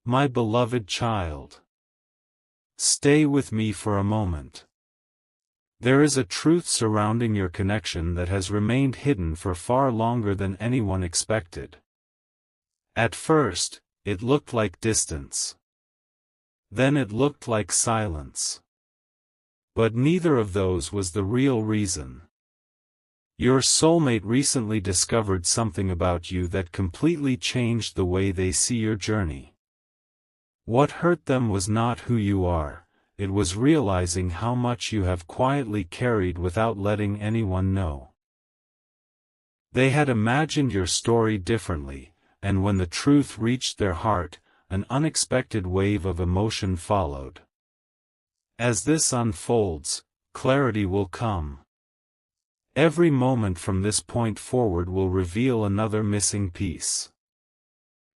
My beloved child. Stay with me for a moment. There is a truth surrounding your connection that has remained hidden for far longer than anyone expected. At first, it looked like distance. Then it looked like silence. But neither of those was the real reason. Your soulmate recently discovered something about you that completely changed the way they see your journey. What hurt them was not who you are, it was realizing how much you have quietly carried without letting anyone know. They had imagined your story differently, and when the truth reached their heart, an unexpected wave of emotion followed. As this unfolds, clarity will come. Every moment from this point forward will reveal another missing piece.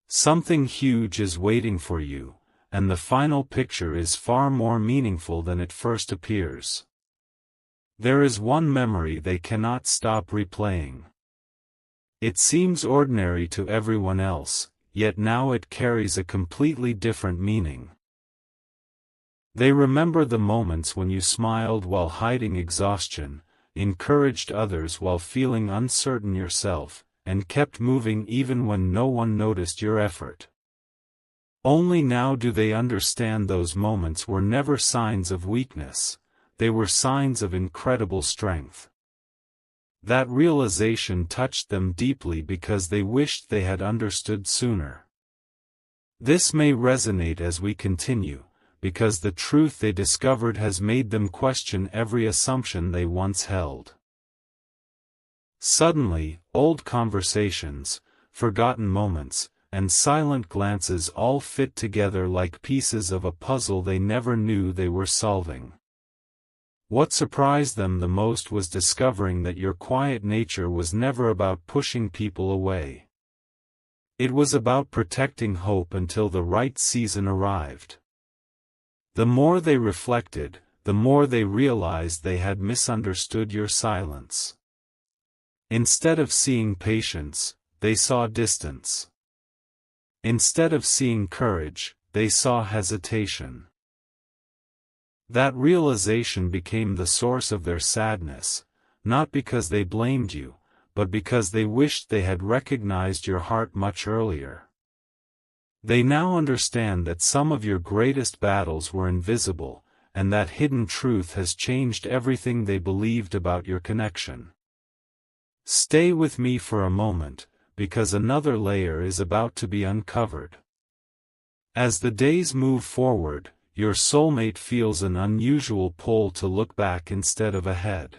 Something huge is waiting for you, and the final picture is far more meaningful than it first appears. There is one memory they cannot stop replaying. It seems ordinary to everyone else, yet now it carries a completely different meaning. They remember the moments when you smiled while hiding exhaustion, encouraged others while feeling uncertain yourself, and kept moving even when no one noticed your effort. Only now do they understand those moments were never signs of weakness, they were signs of incredible strength. That realization touched them deeply because they wished they had understood sooner. This may resonate as we continue, because the truth they discovered has made them question every assumption they once held. Suddenly, old conversations, forgotten moments, and silent glances all fit together like pieces of a puzzle they never knew they were solving. What surprised them the most was discovering that your quiet nature was never about pushing people away. It was about protecting hope until the right season arrived. The more they reflected, the more they realized they had misunderstood your silence. Instead of seeing patience, they saw distance. Instead of seeing courage, they saw hesitation. That realization became the source of their sadness, not because they blamed you, but because they wished they had recognized your heart much earlier. They now understand that some of your greatest battles were invisible, and that hidden truth has changed everything they believed about your connection. Stay with me for a moment, because another layer is about to be uncovered. As the days move forward, your soulmate feels an unusual pull to look back instead of ahead.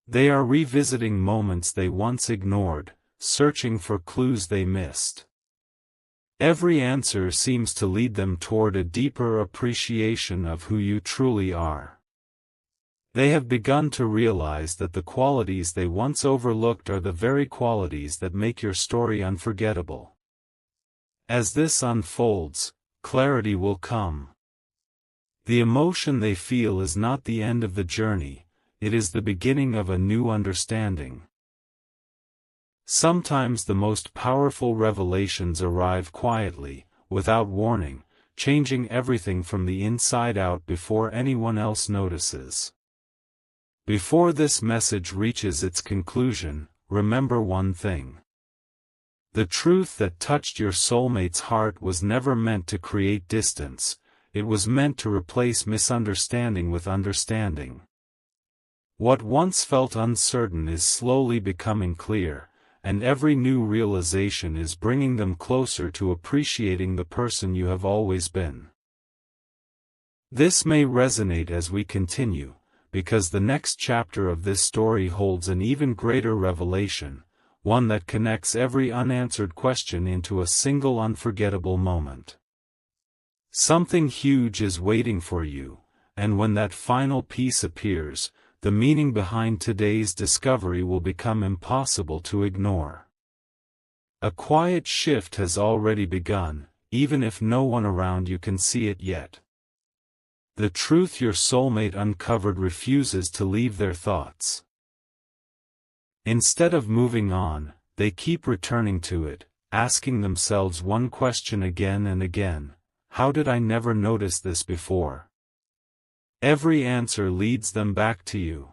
They are revisiting moments they once ignored, searching for clues they missed. Every answer seems to lead them toward a deeper appreciation of who you truly are. They have begun to realize that the qualities they once overlooked are the very qualities that make your story unforgettable. As this unfolds, clarity will come. The emotion they feel is not the end of the journey, it is the beginning of a new understanding. Sometimes the most powerful revelations arrive quietly, without warning, changing everything from the inside out before anyone else notices. Before this message reaches its conclusion, remember one thing. The truth that touched your soulmate's heart was never meant to create distance, it was meant to replace misunderstanding with understanding. What once felt uncertain is slowly becoming clear, and every new realization is bringing them closer to appreciating the person you have always been. This may resonate as we continue, because the next chapter of this story holds an even greater revelation, one that connects every unanswered question into a single unforgettable moment. Something huge is waiting for you, and when that final piece appears, the meaning behind today's discovery will become impossible to ignore. A quiet shift has already begun, even if no one around you can see it yet. The truth your soulmate uncovered refuses to leave their thoughts. Instead of moving on, they keep returning to it, asking themselves one question again and again: how did I never notice this before? Every answer leads them back to you.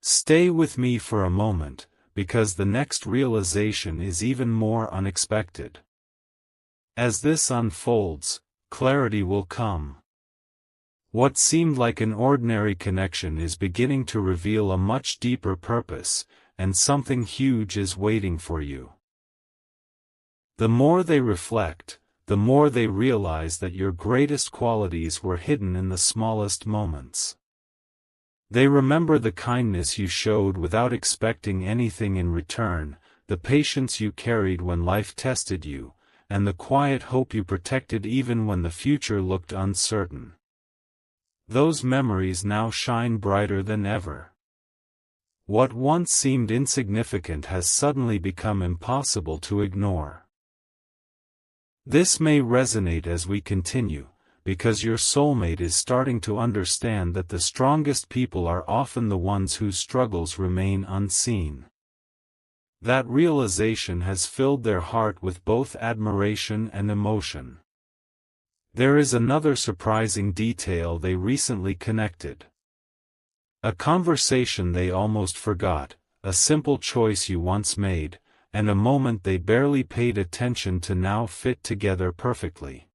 Stay with me for a moment, because the next realization is even more unexpected. As this unfolds, clarity will come. What seemed like an ordinary connection is beginning to reveal a much deeper purpose, and something huge is waiting for you. The more they reflect, the more they realize that your greatest qualities were hidden in the smallest moments. They remember the kindness you showed without expecting anything in return, the patience you carried when life tested you, and the quiet hope you protected even when the future looked uncertain. Those memories now shine brighter than ever. What once seemed insignificant has suddenly become impossible to ignore. This may resonate as we continue, because your soulmate is starting to understand that the strongest people are often the ones whose struggles remain unseen. That realization has filled their heart with both admiration and emotion. There is another surprising detail: they recently connected. A conversation they almost forgot, a simple choice you once made, and a moment they barely paid attention to now fit together perfectly.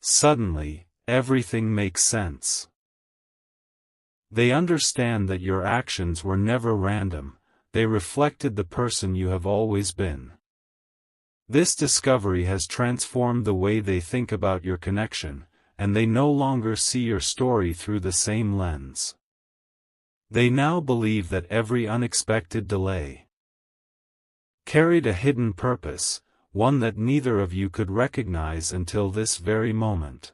Suddenly, everything makes sense. They understand that your actions were never random, they reflected the person you have always been. This discovery has transformed the way they think about your connection, and they no longer see your story through the same lens. They now believe that every unexpected delay carried a hidden purpose, one that neither of you could recognize until this very moment.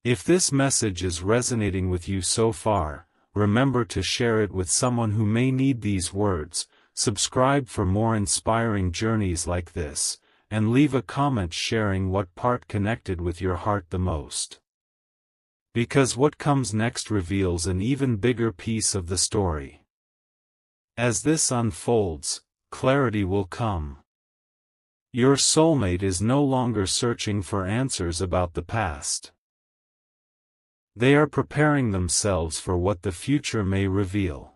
If this message is resonating with you so far, remember to share it with someone who may need these words, subscribe for more inspiring journeys like this, and leave a comment sharing what part connected with your heart the most. Because what comes next reveals an even bigger piece of the story. As this unfolds, clarity will come. Your soulmate is no longer searching for answers about the past. They are preparing themselves for what the future may reveal.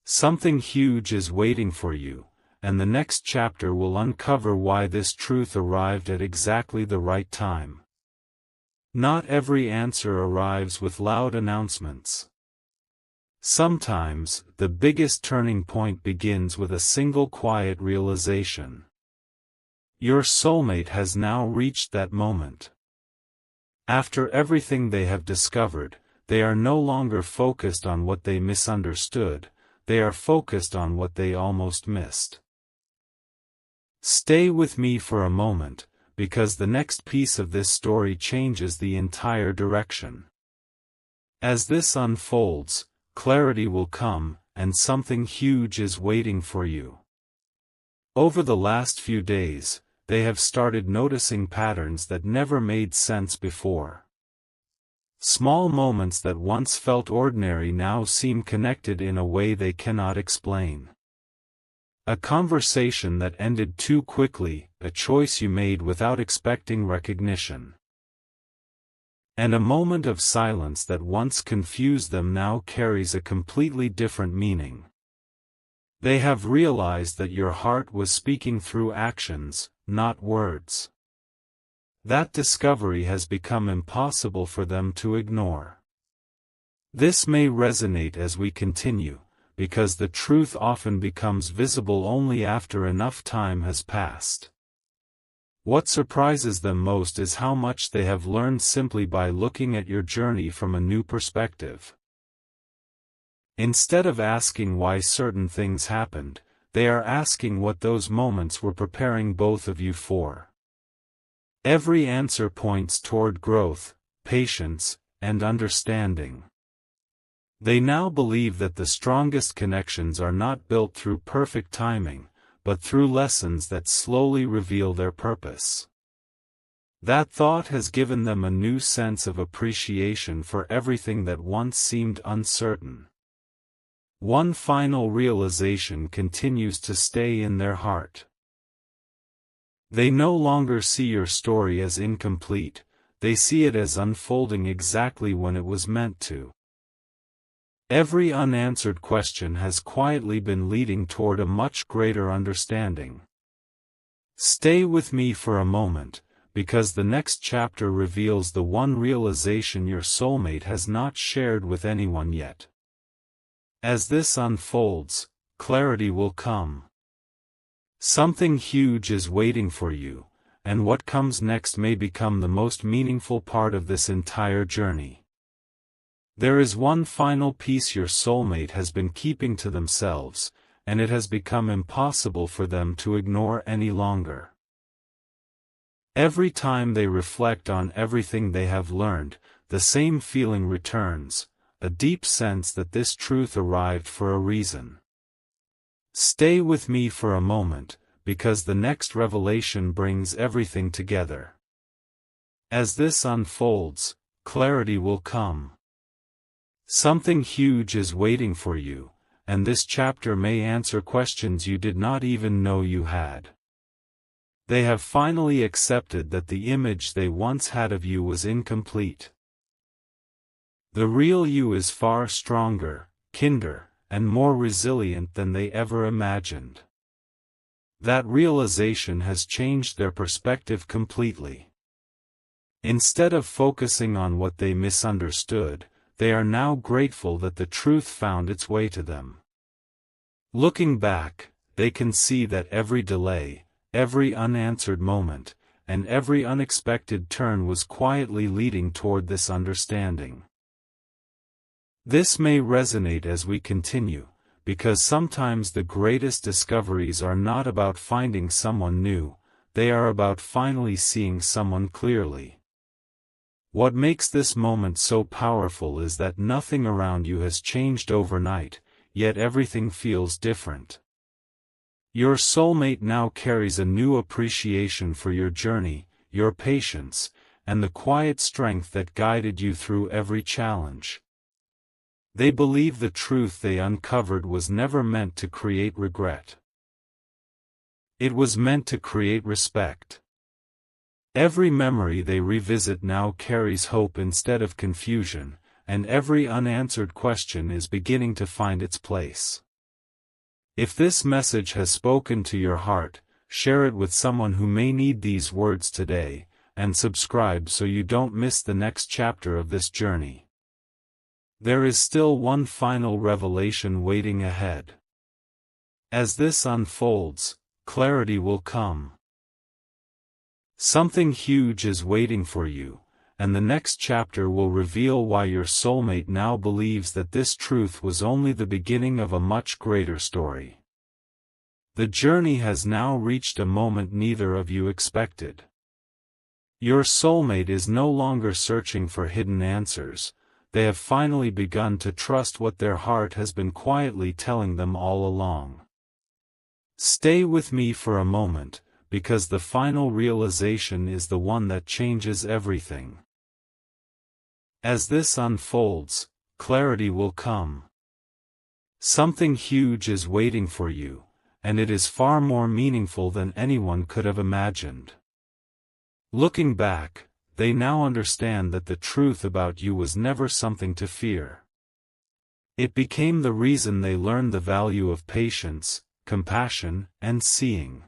Something huge is waiting for you, and the next chapter will uncover why this truth arrived at exactly the right time. Not every answer arrives with loud announcements. Sometimes, the biggest turning point begins with a single quiet realization. Your soulmate has now reached that moment. After everything they have discovered, they are no longer focused on what they misunderstood, they are focused on what they almost missed. Stay with me for a moment, because the next piece of this story changes the entire direction. As this unfolds, clarity will come, and something huge is waiting for you. Over the last few days, they have started noticing patterns that never made sense before. Small moments that once felt ordinary now seem connected in a way they cannot explain. A conversation that ended too quickly, a choice you made without expecting recognition. And a moment of silence that once confused them now carries a completely different meaning. They have realized that your heart was speaking through actions, not words. That discovery has become impossible for them to ignore. This may resonate as we continue, because the truth often becomes visible only after enough time has passed. What surprises them most is how much they have learned simply by looking at your journey from a new perspective. Instead of asking why certain things happened, they are asking what those moments were preparing both of you for. Every answer points toward growth, patience, and understanding. They now believe that the strongest connections are not built through perfect timing, but through lessons that slowly reveal their purpose. That thought has given them a new sense of appreciation for everything that once seemed uncertain. One final realization continues to stay in their heart. They no longer see your story as incomplete, they see it as unfolding exactly when it was meant to. Every unanswered question has quietly been leading toward a much greater understanding. Stay with me for a moment, because the next chapter reveals the one realization your soulmate has not shared with anyone yet. As this unfolds, clarity will come. Something huge is waiting for you, and what comes next may become the most meaningful part of this entire journey. There is one final piece your soulmate has been keeping to themselves, and it has become impossible for them to ignore any longer. Every time they reflect on everything they have learned, the same feeling returns, a deep sense that this truth arrived for a reason. Stay with me for a moment, because the next revelation brings everything together. As this unfolds, clarity will come. Something huge is waiting for you, and this chapter may answer questions you did not even know you had. They have finally accepted that the image they once had of you was incomplete. The real you is far stronger, kinder, and more resilient than they ever imagined. That realization has changed their perspective completely. Instead of focusing on what they misunderstood, they are now grateful that the truth found its way to them. Looking back, they can see that every delay, every unanswered moment, and every unexpected turn was quietly leading toward this understanding. This may resonate as we continue, because sometimes the greatest discoveries are not about finding someone new, they are about finally seeing someone clearly. What makes this moment so powerful is that nothing around you has changed overnight, yet everything feels different. Your soulmate now carries a new appreciation for your journey, your patience, and the quiet strength that guided you through every challenge. They believe the truth they uncovered was never meant to create regret. It was meant to create respect. Every memory they revisit now carries hope instead of confusion, and every unanswered question is beginning to find its place. If this message has spoken to your heart, share it with someone who may need these words today, and subscribe so you don't miss the next chapter of this journey. There is still one final revelation waiting ahead. As this unfolds, clarity will come. Something huge is waiting for you, and the next chapter will reveal why your soulmate now believes that this truth was only the beginning of a much greater story. The journey has now reached a moment neither of you expected. Your soulmate is no longer searching for hidden answers, they have finally begun to trust what their heart has been quietly telling them all along. Stay with me for a moment, because the final realization is the one that changes everything. As this unfolds, clarity will come. Something huge is waiting for you, and it is far more meaningful than anyone could have imagined. Looking back, they now understand that the truth about you was never something to fear. It became the reason they learned the value of patience, compassion, and seeing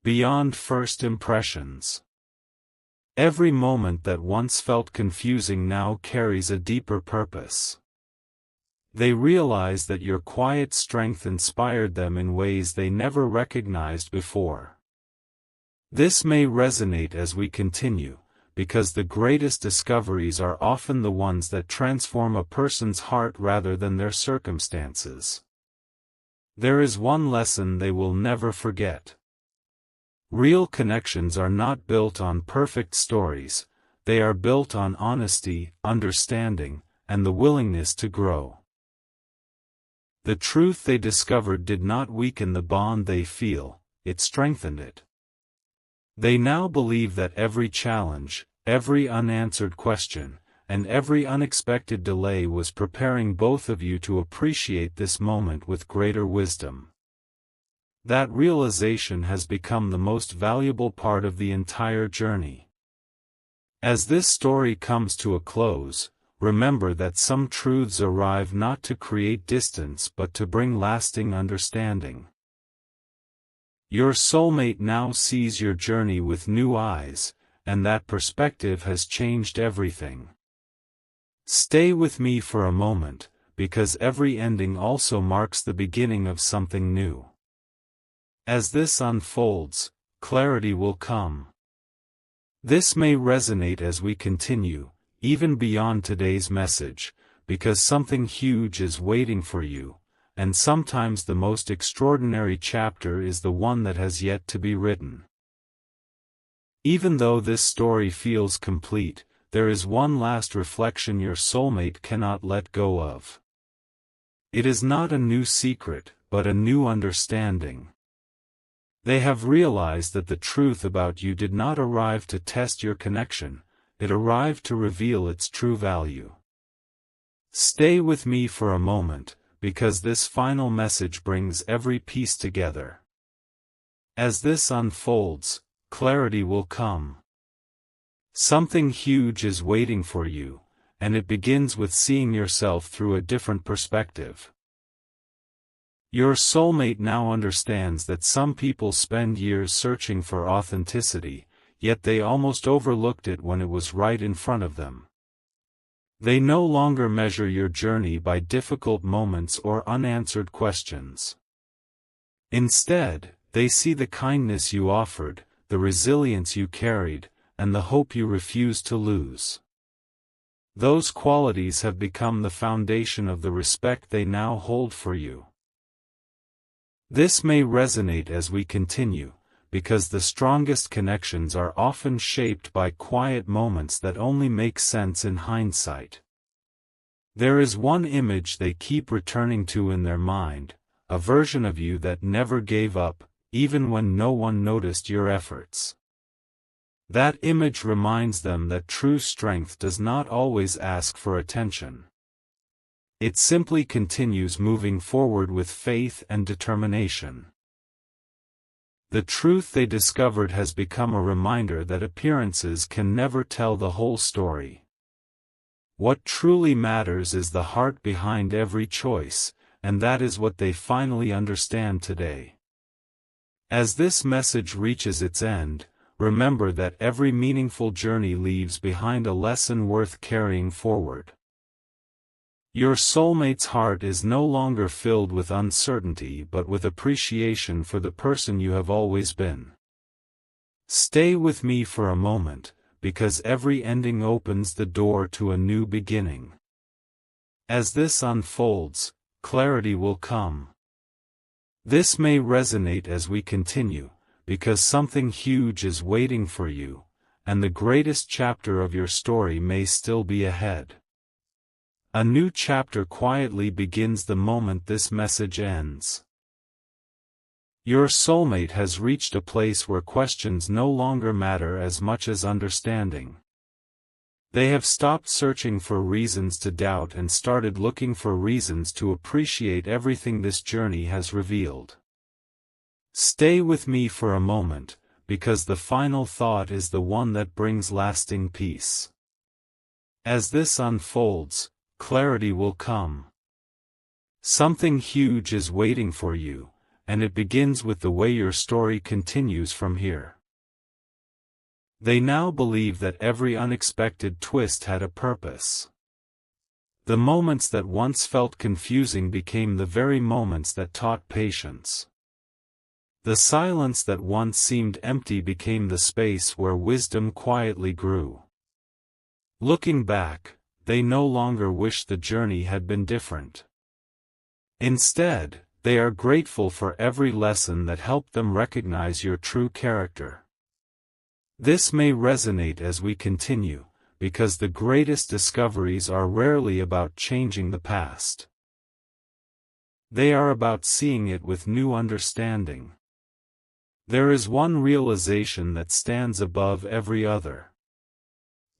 beyond first impressions. Every moment that once felt confusing now carries a deeper purpose. They realize that your quiet strength inspired them in ways they never recognized before. This may resonate as we continue, because the greatest discoveries are often the ones that transform a person's heart rather than their circumstances. There is one lesson they will never forget. Real connections are not built on perfect stories, they are built on honesty, understanding, and the willingness to grow. The truth they discovered did not weaken the bond they feel, it strengthened it. They now believe that every challenge, every unanswered question, and every unexpected delay was preparing both of you to appreciate this moment with greater wisdom. That realization has become the most valuable part of the entire journey. As this story comes to a close, remember that some truths arrive not to create distance but to bring lasting understanding. Your soulmate now sees your journey with new eyes, and that perspective has changed everything. Stay with me for a moment, because every ending also marks the beginning of something new. As this unfolds, clarity will come. This may resonate as we continue, even beyond today's message, because something huge is waiting for you, and sometimes the most extraordinary chapter is the one that has yet to be written. Even though this story feels complete, there is one last reflection your soulmate cannot let go of. It is not a new secret, but a new understanding. They have realized that the truth about you did not arrive to test your connection, it arrived to reveal its true value. Stay with me for a moment, because this final message brings every piece together. As this unfolds, clarity will come. Something huge is waiting for you, and it begins with seeing yourself through a different perspective. Your soulmate now understands that some people spend years searching for authenticity, yet they almost overlooked it when it was right in front of them. They no longer measure your journey by difficult moments or unanswered questions. Instead, they see the kindness you offered, the resilience you carried, and the hope you refused to lose. Those qualities have become the foundation of the respect they now hold for you. This may resonate as we continue, because the strongest connections are often shaped by quiet moments that only make sense in hindsight. There is one image they keep returning to in their mind, a version of you that never gave up, even when no one noticed your efforts. That image reminds them that true strength does not always ask for attention. It simply continues moving forward with faith and determination. The truth they discovered has become a reminder that appearances can never tell the whole story. What truly matters is the heart behind every choice, and that is what they finally understand today. As this message reaches its end, remember that every meaningful journey leaves behind a lesson worth carrying forward. Your soulmate's heart is no longer filled with uncertainty but with appreciation for the person you have always been. Stay with me for a moment, because every ending opens the door to a new beginning. As this unfolds, clarity will come. This may resonate as we continue, because something huge is waiting for you, and the greatest chapter of your story may still be ahead. A new chapter quietly begins the moment this message ends. Your soulmate has reached a place where questions no longer matter as much as understanding. They have stopped searching for reasons to doubt and started looking for reasons to appreciate everything this journey has revealed. Stay with me for a moment, because the final thought is the one that brings lasting peace. As this unfolds, clarity will come. Something huge is waiting for you, and it begins with the way your story continues from here. They now believe that every unexpected twist had a purpose. The moments that once felt confusing became the very moments that taught patience. The silence that once seemed empty became the space where wisdom quietly grew. Looking back, they no longer wish the journey had been different. Instead, they are grateful for every lesson that helped them recognize your true character. This may resonate as we continue, because the greatest discoveries are rarely about changing the past. They are about seeing it with new understanding. There is one realization that stands above every other.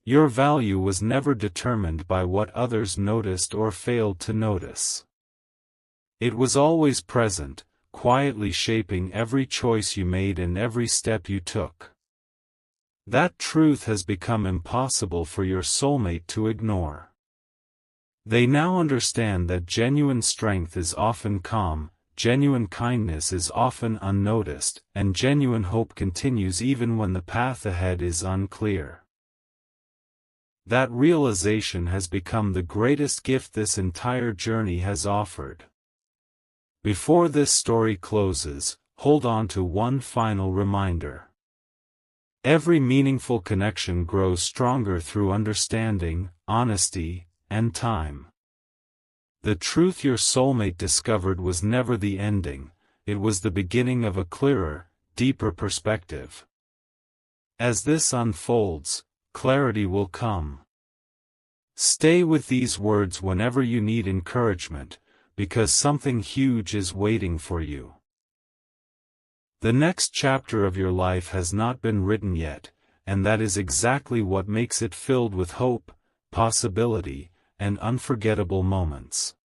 Your value was never determined by what others noticed or failed to notice. It was always present, quietly shaping every choice you made and every step you took. That truth has become impossible for your soulmate to ignore. They now understand that genuine strength is often calm, genuine kindness is often unnoticed, and genuine hope continues even when the path ahead is unclear. That realization has become the greatest gift this entire journey has offered. Before this story closes, hold on to one final reminder. Every meaningful connection grows stronger through understanding, honesty, and time. The truth your soulmate discovered was never the ending, it was the beginning of a clearer, deeper perspective. As this unfolds, clarity will come. Stay with these words whenever you need encouragement, because something huge is waiting for you. The next chapter of your life has not been written yet, and that is exactly what makes it filled with hope, possibility, and unforgettable moments.